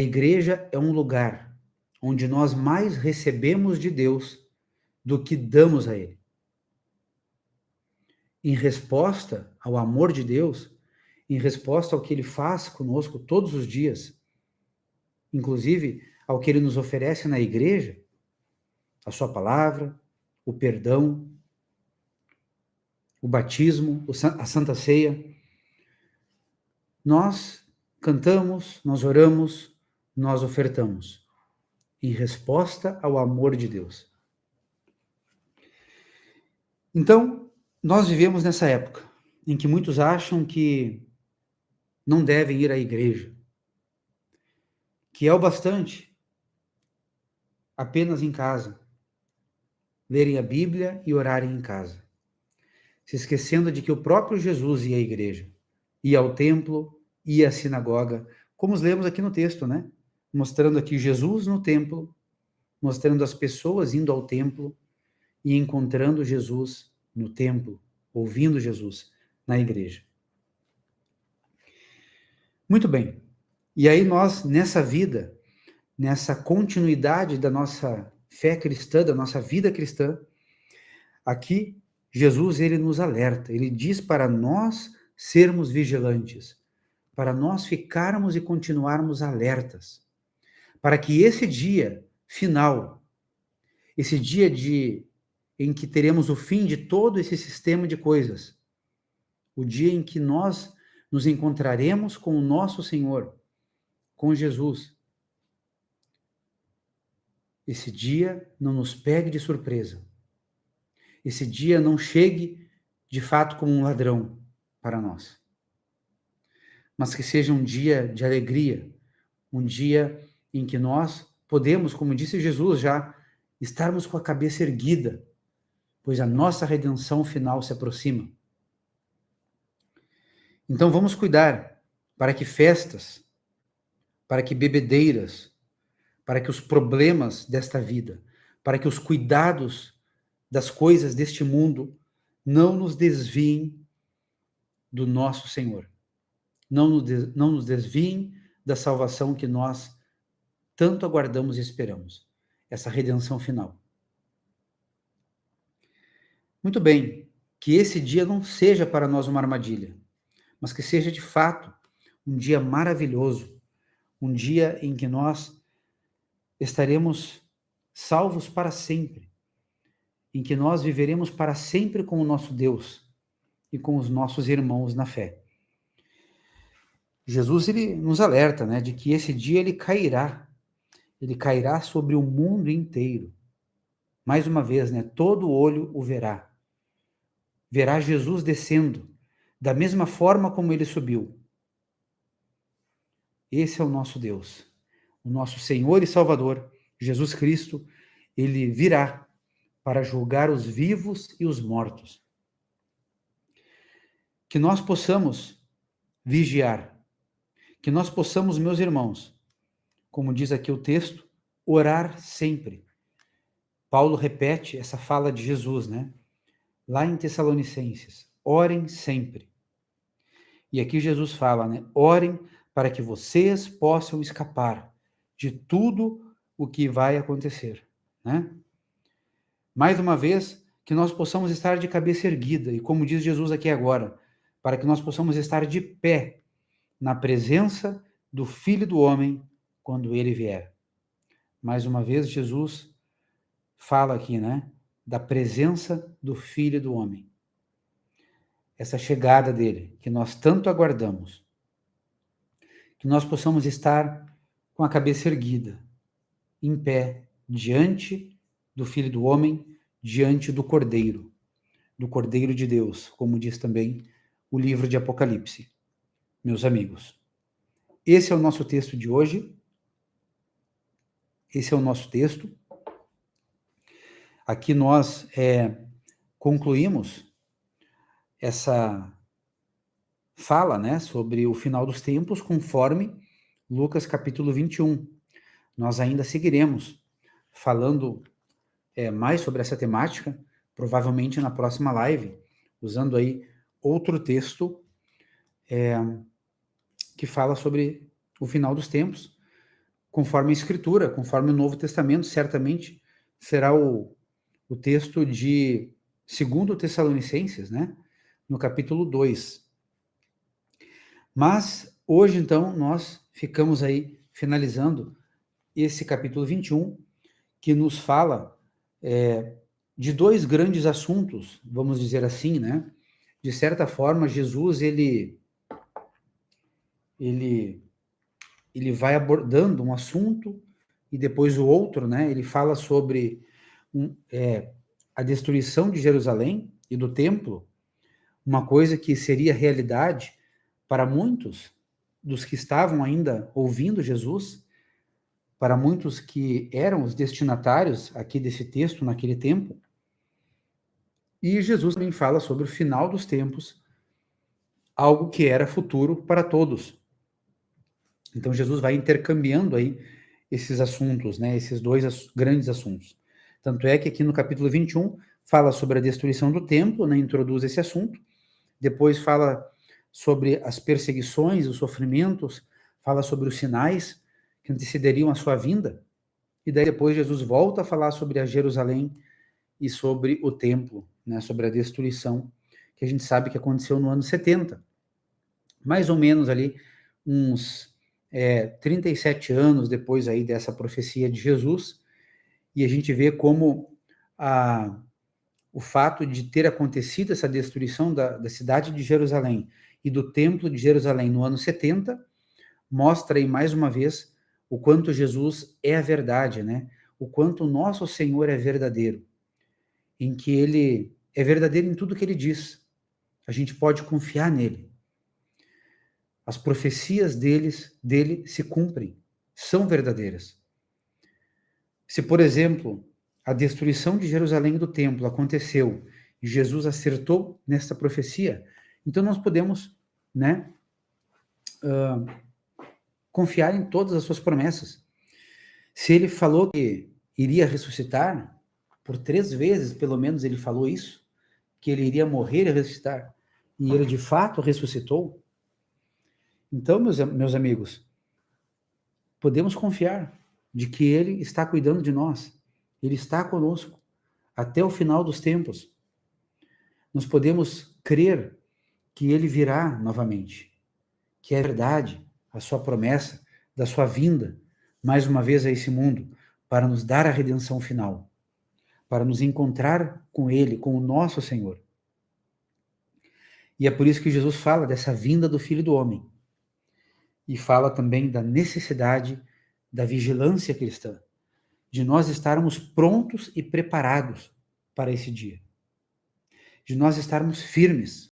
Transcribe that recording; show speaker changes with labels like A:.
A: A igreja é um lugar onde nós mais recebemos de Deus do que damos a Ele. Em resposta ao amor de Deus, em resposta ao que Ele faz conosco todos os dias, inclusive ao que Ele nos oferece na igreja, a sua palavra, o perdão, o batismo, a Santa Ceia, nós cantamos, nós oramos, nós ofertamos, em resposta ao amor de Deus. Então, nós vivemos nessa época em que muitos acham que não devem ir à igreja, que é o bastante apenas em casa, lerem a Bíblia e orarem em casa, se esquecendo de que o próprio Jesus ia à igreja, ia ao templo, ia à sinagoga, como lemos aqui no texto, né? Mostrando aqui Jesus no templo, mostrando as pessoas indo ao templo e encontrando Jesus no templo, ouvindo Jesus na igreja. Muito bem. E aí nós, nessa vida, nessa continuidade da nossa fé cristã, da nossa vida cristã, aqui Jesus, ele nos alerta, ele diz para nós sermos vigilantes, para nós ficarmos e continuarmos alertas, para que esse dia final, esse dia em que teremos o fim de todo esse sistema de coisas, o dia em que nós nos encontraremos com o nosso Senhor, com Jesus, esse dia não nos pegue de surpresa. Esse dia não chegue, de fato, como um ladrão para nós. Mas que seja um dia de alegria, um dia em que nós podemos, como disse Jesus já, estarmos com a cabeça erguida, pois a nossa redenção final se aproxima. Então vamos cuidar para que festas, para que bebedeiras, para que os problemas desta vida, para que os cuidados das coisas deste mundo não nos desviem do nosso Senhor. Não nos desviem da salvação que nós tanto aguardamos e esperamos. Essa redenção final. Muito bem, que esse dia não seja para nós uma armadilha, mas que seja de fato um dia maravilhoso, um dia em que nós estaremos salvos para sempre, em que nós viveremos para sempre com o nosso Deus e com os nossos irmãos na fé. Jesus, ele nos alerta, né, de que esse dia ele cairá sobre o mundo inteiro. Mais uma vez, né, todo olho o verá. Verá Jesus descendo, da mesma forma como ele subiu. Esse é o nosso Deus, o nosso Senhor e Salvador, Jesus Cristo, ele virá para julgar os vivos e os mortos. Que nós possamos vigiar, que nós possamos, meus irmãos, como diz aqui o texto, orar sempre. Paulo repete essa fala de Jesus, né? Lá em Tessalonicenses, orem sempre. E aqui Jesus fala, né? Orem para que vocês possam escapar de tudo o que vai acontecer, né? Mais uma vez, que nós possamos estar de cabeça erguida, e como diz Jesus aqui agora, para que nós possamos estar de pé na presença do Filho do Homem quando ele vier. Mais uma vez, Jesus fala aqui, né? Da presença do Filho do Homem. Essa chegada dele, que nós tanto aguardamos. Que nós possamos estar com a cabeça erguida, em pé, diante do Filho do Homem, diante do Cordeiro de Deus, como diz também o livro de Apocalipse. Meus amigos, esse é o nosso texto de hoje. Esse é o nosso texto. Aqui nós concluímos essa fala, né, sobre o final dos tempos, conforme Lucas capítulo 21. Nós ainda seguiremos falando mais sobre essa temática, provavelmente na próxima live, usando aí outro texto que fala sobre o final dos tempos, conforme a Escritura, conforme o Novo Testamento, certamente será o texto de 2 Tessalonicenses, né? No capítulo 2. Mas hoje, então, nós ficamos aí finalizando esse capítulo 21, que nos fala de dois grandes assuntos, vamos dizer assim, né? De certa forma, Jesus, ele vai abordando um assunto e depois o outro, né? Ele fala sobre a destruição de Jerusalém e do templo, uma coisa que seria realidade para muitos dos que estavam ainda ouvindo Jesus, para muitos que eram os destinatários aqui desse texto naquele tempo. E Jesus também fala sobre o final dos tempos, algo que era futuro para todos. Então Jesus vai intercambiando aí esses assuntos, né, esses dois grandes assuntos. Tanto é que aqui no capítulo 21 fala sobre a destruição do templo, né, introduz esse assunto. Depois fala sobre as perseguições, os sofrimentos, fala sobre os sinais que antecederiam a sua vinda. E daí depois Jesus volta a falar sobre a Jerusalém e sobre o templo, né, sobre a destruição, que a gente sabe que aconteceu no ano 70. Mais ou menos ali, uns 37 anos depois aí dessa profecia de Jesus, e a gente vê como o fato de ter acontecido essa destruição da cidade de Jerusalém e do templo de Jerusalém no ano 70, mostra aí mais uma vez o quanto Jesus é a verdade, né? O quanto o nosso Senhor é verdadeiro, em que ele é verdadeiro em tudo que ele diz. A gente pode confiar nele. As profecias dele se cumprem, são verdadeiras. Se, por exemplo, a destruição de Jerusalém e do templo aconteceu e Jesus acertou nesta profecia, então nós podemos, né, confiar em todas as suas promessas. Se ele falou que iria ressuscitar, por 3 vezes, pelo menos, ele falou isso, que ele iria morrer e ressuscitar, e ele de fato ressuscitou. Então, meus amigos, podemos confiar de que ele está cuidando de nós, ele está conosco até o final dos tempos. Nós podemos crer que ele virá novamente, que é verdade a sua promessa da sua vinda, mais uma vez a esse mundo, para nos dar a redenção final, para nos encontrar com ele, com o nosso Senhor. E é por isso que Jesus fala dessa vinda do Filho do Homem. E fala também da necessidade da vigilância cristã, de nós estarmos prontos e preparados para esse dia, de nós estarmos firmes,